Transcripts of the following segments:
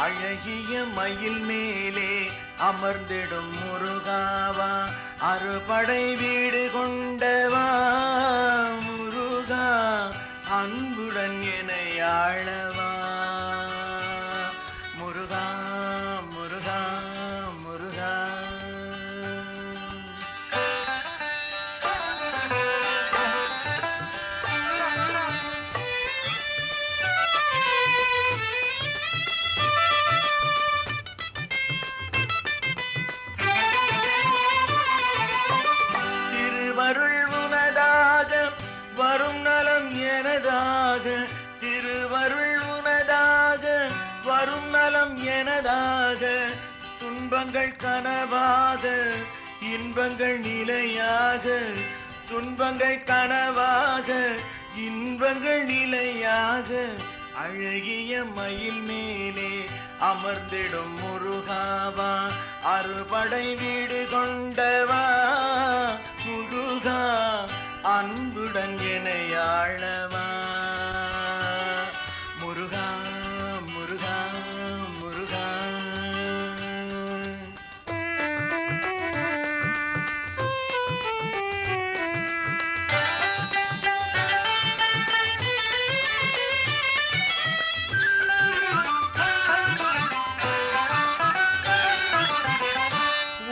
அழகிய மயில் மேலே அமர்ந்திடும் முருகாவா, அறுபடை வீடு கொண்டவா முருகா, அன்புடன் என்னை ஆளவா முருகா முருகா முருகா. திருவருள் உனதாக வரும் நலம் எனதாக, திருவருள் உனதாக வரும் நலம் எனதாக, துன்பங்கள் கனவாக இன்பங்கள் நிலையாக, துன்பங்கள் கனவாக இன்பங்கள் நிலையாக, அழகிய மயில் மேலே அமர்ந்திடும் முருகாவா, அறுபடை வீடு கொண்டவா முருகா, அன்புடன் என்னை ஆளவா முருகா முருகா முருகா.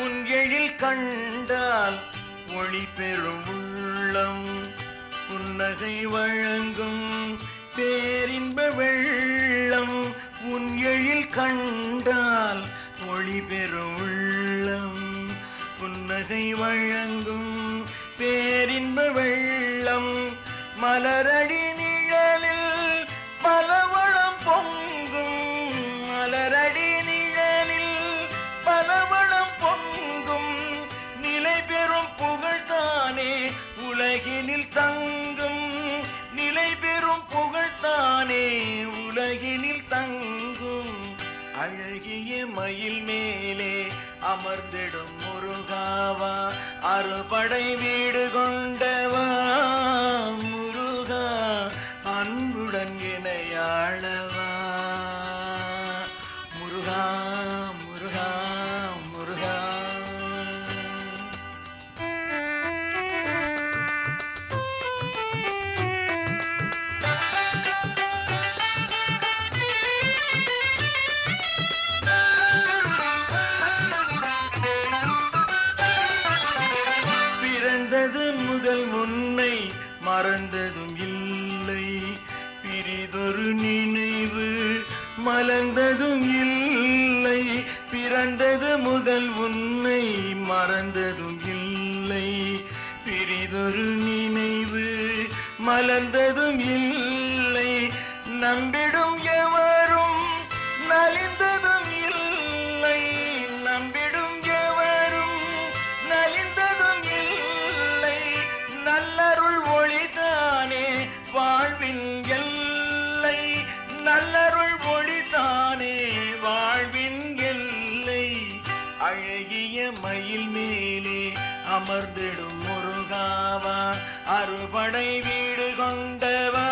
உன் எழில் கண்டால் ஒளி பெறும் உள்ளம், புன்னகை வழங்கும் பேரின்ப வெள்ளம், உன் எழில் கண்டால் ஒளி பெறும் உள்ளம், புன்னகை வழங்கும் பேரின்ப வெள்ளம், மலரடி நிழலில் பலவளம் பொங்கும், மலரடி நிழலில் பலவளம் பொங்கும், நிலை பெறும் புகழ்தானே உலகினில் தங்கும், நிலை பெறும் புகழ்தானே உலகினில் தங்கும், அழகிய மயில் மேலே அமர்ந்திடும் முருகாவா, அறுபடை வீடு கொண்டவா முருகா, அன்புடன் என்னை ஆளவா முருகா முருகா முருகா. பிறந்தது முதல் உன்னை மறந்ததும் இல்லை, பிரிதொரு நினைவு மலர்ந்ததும் இல்லை, பிறந்தது முதல் உன்னை மறந்ததும் இல்லை, பிரிதொரு நினைவு மலர்ந்ததும் இல்லை, நம்பிடும் எவரும் நலிந்ததும் இல்லை, நம்பிடும் எவரும் நலிந்ததும் இல்லை, நல்லருள் ஒளிதானே வாழ்வின் எல்லை, நல்லருள் ஒளிதானே வாழ்வின் எல்லை, அழகிய மயில் மேலே அமர்ந்திடும் முருகாவா, அறுபடை வீடு கொண்டவா